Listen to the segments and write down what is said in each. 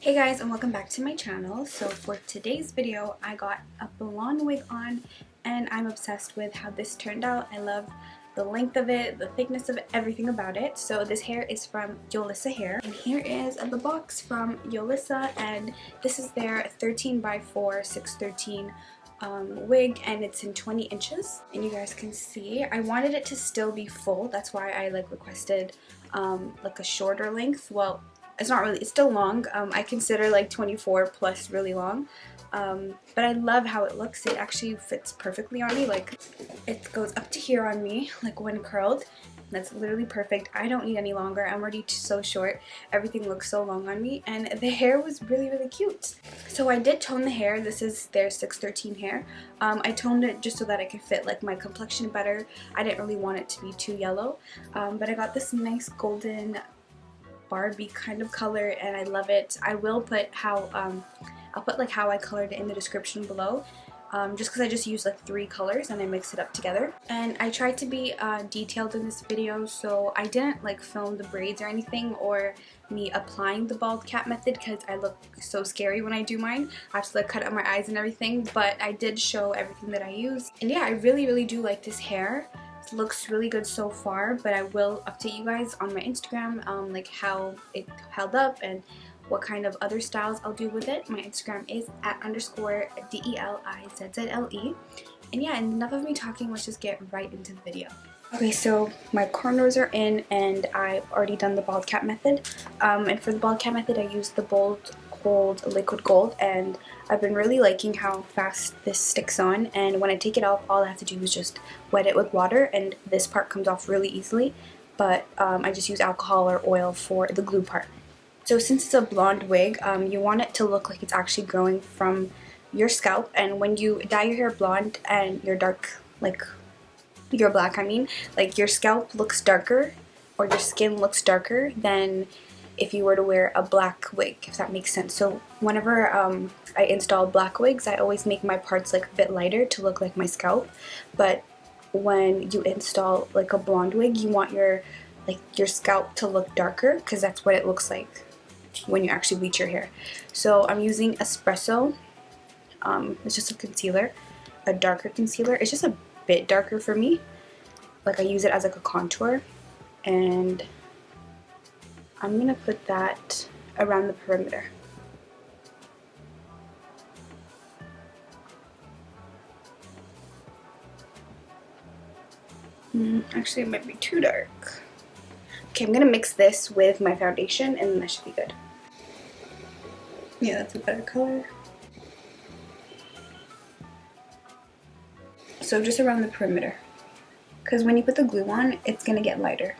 Hey guys, and welcome back to my channel. So for today's video I got a blonde wig on and I'm obsessed with how this turned out. I love the length of it, the thickness of it, everything about it. So this hair is from Yolissa Hair, and here is the box from Yolissa, and this is their 13x4 613 wig, and it's in 20 inches, and you guys can see I wanted it to still be full. That's why I requested like a shorter length. Well, it's not really, it's still long. I consider like 24 plus really long, but I love how it looks. It actually fits perfectly on me. Like, it goes up to here on me, like when curled. That's literally perfect. I don't need any longer. I'm already so short. Everything looks so long on me, and the hair was really cute. So I did tone the hair. This is their 613 hair. I toned it just so that I could fit like my complexion better. I didn't really want it to be too yellow, but I got this nice golden Barbie kind of color, and I love it. I will put how I'll put like how I colored it in the description below, just because I just used like 3 colors and I mixed it up together. And I tried to be detailed in this video, so I didn't like film the braids or anything, or me applying the bald cap method, because I look so scary when I do mine. I have to like cut out my eyes and everything, but I did show everything that I use. And yeah, I really do like this hair. It looks really good so far, but I will update you guys on my Instagram like how it held up and what kind of other styles I'll do with it. My Instagram is @_DELIZZLE. And yeah, enough of me talking, let's just get right into the video. Okay, so my cornrows are in, and I've already done the bald cap method. And for the bald cap method, I used the Bold Hold liquid gold, and I've been really liking how fast this sticks on. And when I take it off, all I have to do is just wet it with water, and this part comes off really easily. But I just use alcohol or oil for the glue part. So since it's a blonde wig, you want it to look like it's actually growing from your scalp. And when you dye your hair blonde and you're dark, like you're black, I mean, like your scalp looks darker or your skin looks darker than if you were to wear a black wig, if that makes sense. So whenever I install black wigs, I always make my parts like a bit lighter to look like my scalp. But when you install like a blonde wig, you want your scalp to look darker, because that's what it looks like when you actually bleach your hair. So I'm using Espresso. It's just a concealer, a darker concealer. It's just a bit darker for me. Like, I use it as like a contour, and I'm gonna put that around the perimeter. Actually, it might be too dark. Okay, I'm gonna mix this with my foundation, and then that should be good. Yeah, that's a better color. So just around the perimeter, because when you put the glue on, it's gonna get lighter.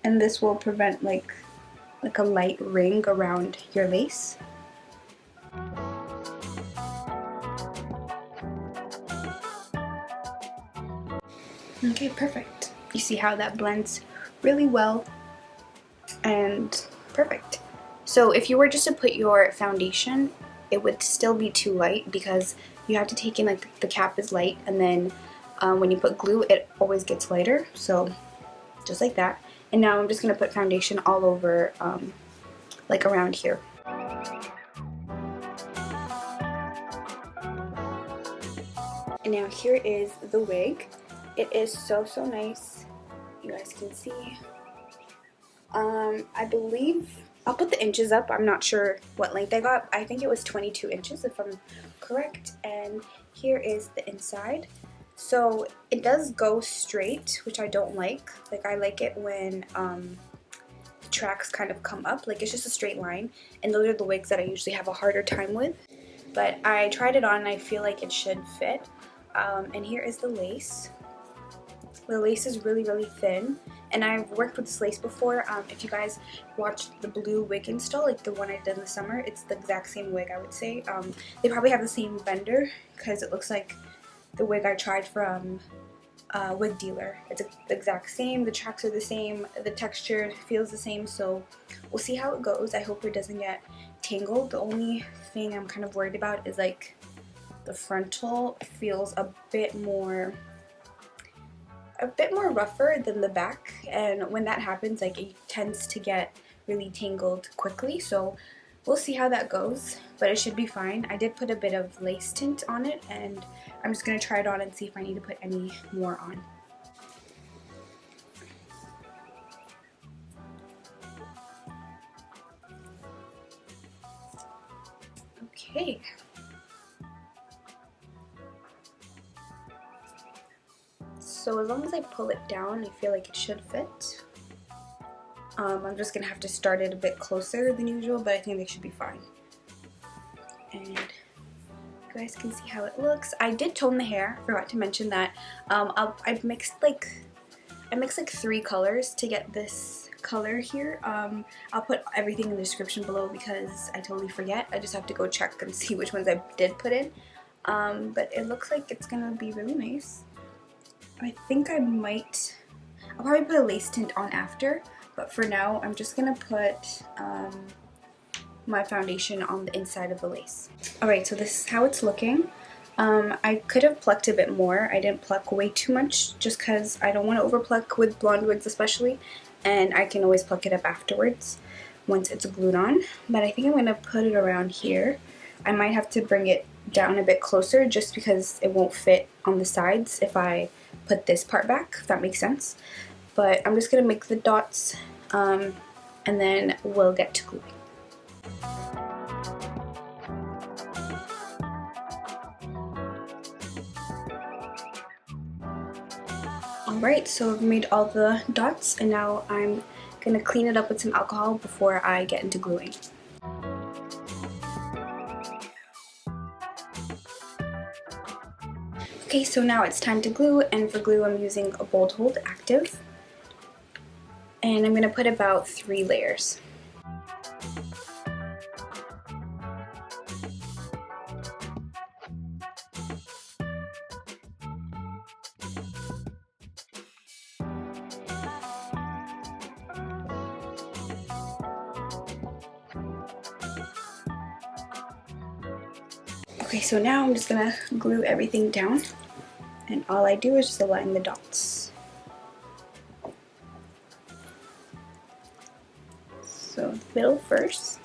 And this will prevent like a light ring around your lace. Okay, perfect. You see how that blends really well, and perfect. So if you were just to put your foundation, it would still be too light, because you have to take in like the cap is light, and then when you put glue, it always gets lighter. So just like that. And now I'm just going to put foundation all over, like around here. And now here is the wig. It is so nice. You guys can see. I believe, I'll put the inches up. I'm not sure what length I got. I think it was 22 inches if I'm correct. And here is the inside. So it does go straight, which I don't like. Like, I like it when tracks kind of come up. Like, it's just a straight line. And those are the wigs that I usually have a harder time with. But I tried it on and I feel like it should fit. And here is the lace. The lace is really thin. And I've worked with this lace before. If you guys watched the blue wig install, like the one I did in the summer, it's the exact same wig, I would say. They probably have the same vendor, because it looks like the wig I tried from wig dealer. It's the exact same, the tracks are the same, the texture feels the same, so we'll see how it goes. I hope it doesn't get tangled. The only thing I'm kind of worried about is like the frontal feels a bit more rougher than the back, and when that happens, like, it tends to get really tangled quickly, so we'll see how that goes, but it should be fine. I did put a bit of lace tint on it, and I'm just going to try it on and see if I need to put any more on. Okay. So as long as I pull it down, I feel like it should fit. I'm just going to have to start it a bit closer than usual, but I think they should be fine. And you guys can see how it looks. I did tone the hair, forgot to mention that. I mixed like 3 colors to get this color here. I'll put everything in the description below because I totally forget. I just have to go check and see which ones I did put in. But it looks like it's gonna be really nice. I think I'll probably put a lace tint on after, but for now I'm just gonna put my foundation on the inside of the lace. Alright, so this is how it's looking. I could have plucked a bit more. I didn't pluck way too much just because I don't want to over pluck with blonde wigs especially, and I can always pluck it up afterwards once it's glued on. But I think I'm going to put it around here. I might have to bring it down a bit closer just because it won't fit on the sides if I put this part back, if that makes sense. But I'm just going to make the dots and then we'll get to gluing. Alright, so I've made all the dots and now I'm going to clean it up with some alcohol before I get into gluing. Okay, so now it's time to glue, and for glue I'm using a Bold Hold Active. And I'm going to put about 3 layers. Okay, so now I'm just gonna glue everything down, and all I do is just align the dots. So middle first.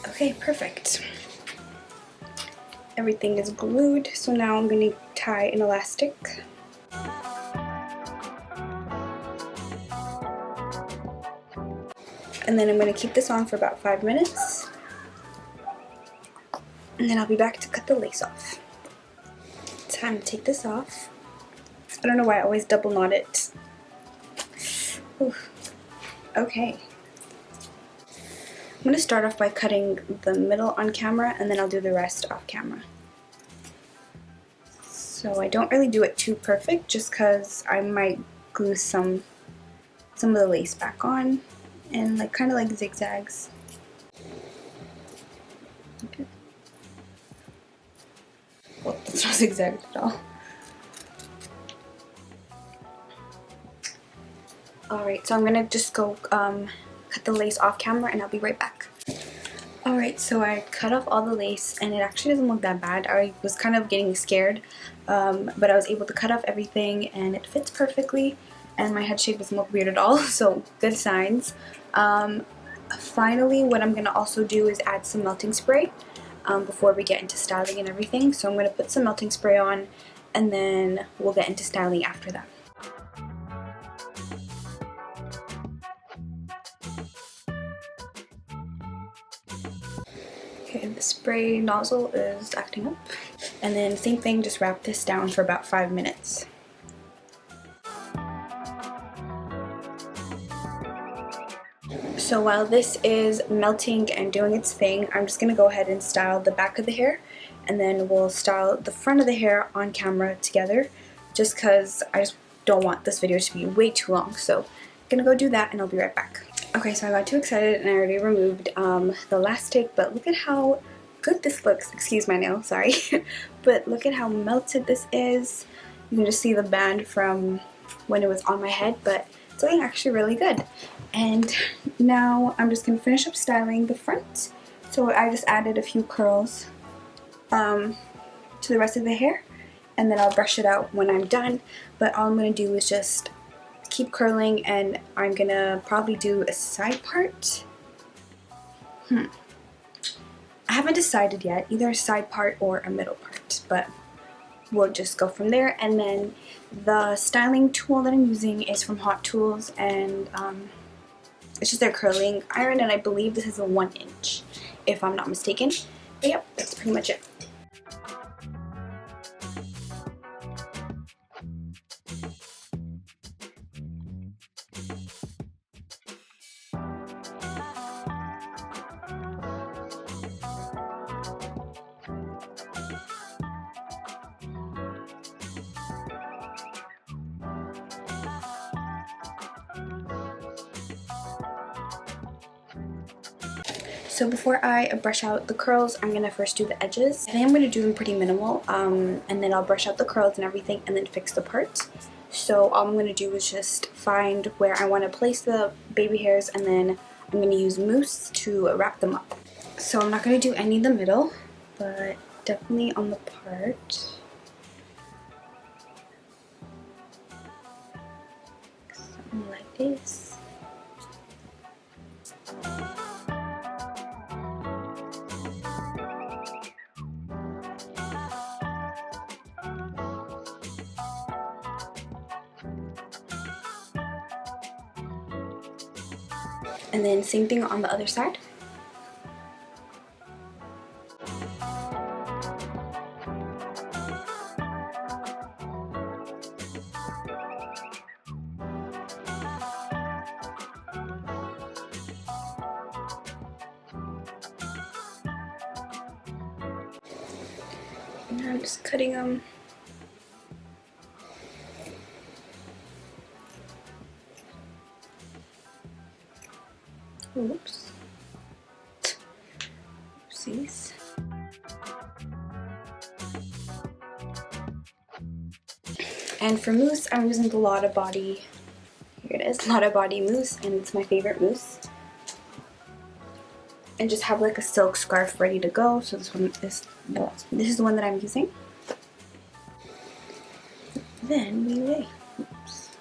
Okay, perfect. Everything is glued, so now I'm going to tie an elastic. And then I'm going to keep this on for about 5 minutes. And then I'll be back to cut the lace off. Time to take this off. I don't know why I always double knot it. Oof. Okay. I'm going to start off by cutting the middle on camera, and then I'll do the rest off camera. So I don't really do it too perfect just because I might glue some of the lace back on and like kind of like zigzags. Okay. Well, it's not zigzagged at all. Alright, so I'm going to just go cut the lace off camera and I'll be right back. Alright, so I cut off all the lace and it actually doesn't look that bad. I was kind of getting scared, but I was able to cut off everything and it fits perfectly and my head shape doesn't look weird at all, so good signs. Finally, what I'm going to also do is add some melting spray before we get into styling and everything. So I'm going to put some melting spray on and then we'll get into styling after that. Okay, the spray nozzle is acting up. And then same thing, just wrap this down for about 5 minutes. So while this is melting and doing its thing, I'm just going to go ahead and style the back of the hair, and then we'll style the front of the hair on camera together. just because I just don't want this video to be way too long. So I'm gonna go do that and I'll be right back. Okay, so I got too excited and I already removed the last stick, but look at how good this looks. Excuse my nail, sorry. But look at how melted this is. You can just see the band from when it was on my head, but it's looking actually really good. And now I'm just going to finish up styling the front. So I just added a few curls to the rest of the hair, and then I'll brush it out when I'm done. But all I'm going to do is just keep curling, and I'm going to probably do a side part. I haven't decided yet, either a side part or a middle part, but we'll just go from there. And then the styling tool that I'm using is from Hot Tools, and it's just their curling iron, and I believe this is a 1-inch, if I'm not mistaken. But yep, that's pretty much it. So before I brush out the curls, I'm going to first do the edges. I think I'm going to do them pretty minimal, and then I'll brush out the curls and everything and then fix the part. So all I'm going to do is just find where I want to place the baby hairs, and then I'm going to use mousse to wrap them up. So I'm not going to do any in the middle, but definitely on the part. Something like this. And then same thing on the other side. And now I'm just cutting them. Oops. Oopsies. And for mousse, I'm using the Lotta Body. Here it is, Lotta Body mousse, and it's my favorite mousse. And just have like a silk scarf ready to go. So this is the one that I'm using. Then we lay. Oops.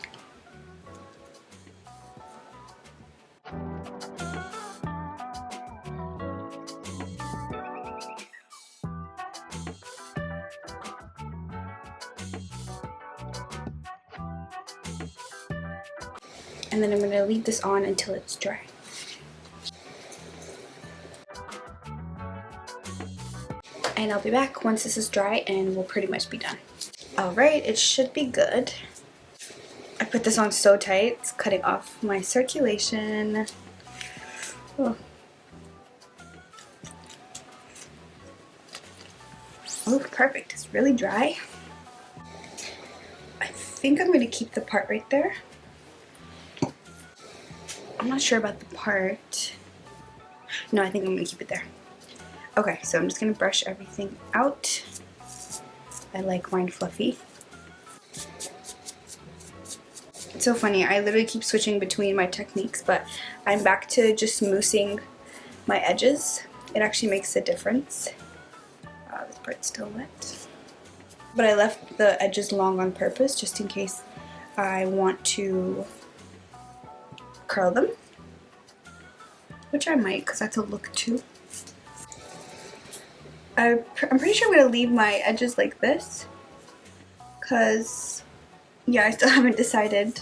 And then I'm going to leave this on until it's dry. And I'll be back once this is dry and we'll pretty much be done. Alright, it should be good. I put this on so tight, it's cutting off my circulation. Oh, perfect. It's really dry. I think I'm going to keep the part right there. I'm not sure about the part. No, I think I'm going to keep it there. Okay, so I'm just going to brush everything out. I like mine fluffy. It's so funny, I literally keep switching between my techniques, but I'm back to just moussing my edges. It actually makes a difference. This part's still wet. But I left the edges long on purpose just in case I want to curl them, which I might because that's a look too. I'm pretty sure I'm going to leave my edges like this because, yeah, I still haven't decided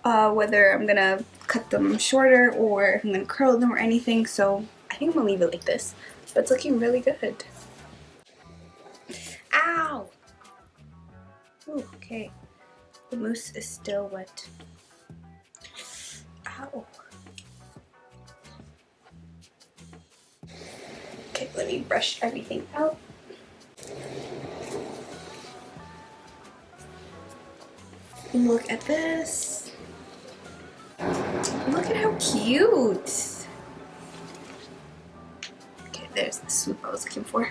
whether I'm going to cut them shorter or if I'm going to curl them or anything, so I think I'm going to leave it like this, but it's looking really good. Ow! Ooh, okay. The mousse is still wet. Ow. Okay, let me brush everything out. Look at this. Look at how cute. Okay, there's the swoop I was looking for.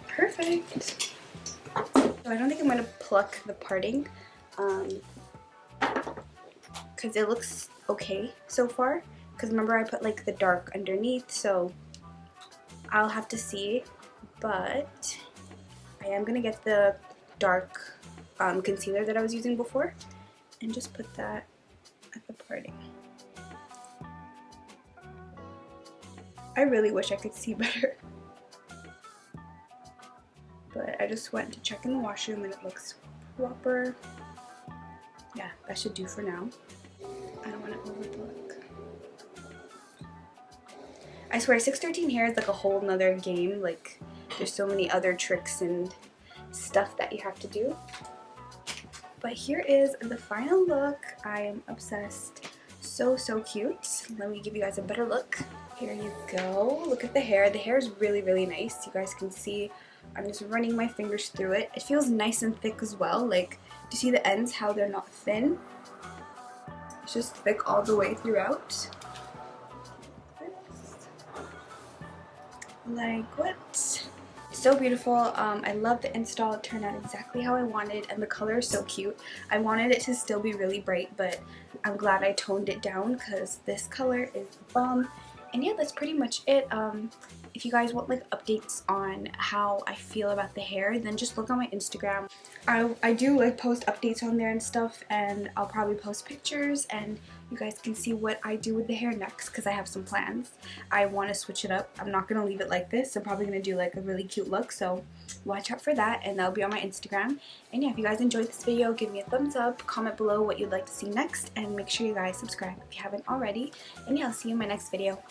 Perfect. So I don't think I'm gonna pluck the parting because it looks okay so far. Because remember I put like the dark underneath, so I'll have to see. But I am gonna get the dark concealer that I was using before and just put that at the parting. I really wish I could see better. But I just went to check in the washroom and it looks proper. Yeah, that should do for now. I don't want to overlook. I swear 613 hair is like a whole nother game. Like there's so many other tricks and stuff that you have to do. But here is the final look. I am obsessed. So cute. Let me give you guys a better look. Here you go. Look at the hair. The hair is really nice. You guys can see I'm just running my fingers through it. It feels nice and thick as well. Like, do you see the ends, how they're not thin? It's just thick all the way throughout. Like what? So beautiful. I love the install. It turned out exactly how I wanted, and the color is so cute. I wanted it to still be really bright, but I'm glad I toned it down because this color is the bomb. And yeah, that's pretty much it. If you guys want like updates on how I feel about the hair, then just look on my Instagram. I do like post updates on there and stuff, and I'll probably post pictures and you guys can see what I do with the hair next because I have some plans. I want to switch it up. I'm not going to leave it like this. I'm probably going to do like a really cute look, so watch out for that, and that'll be on my Instagram. And yeah, if you guys enjoyed this video, give me a thumbs up, comment below what you'd like to see next, and make sure you guys subscribe if you haven't already. And yeah, I'll see you in my next video.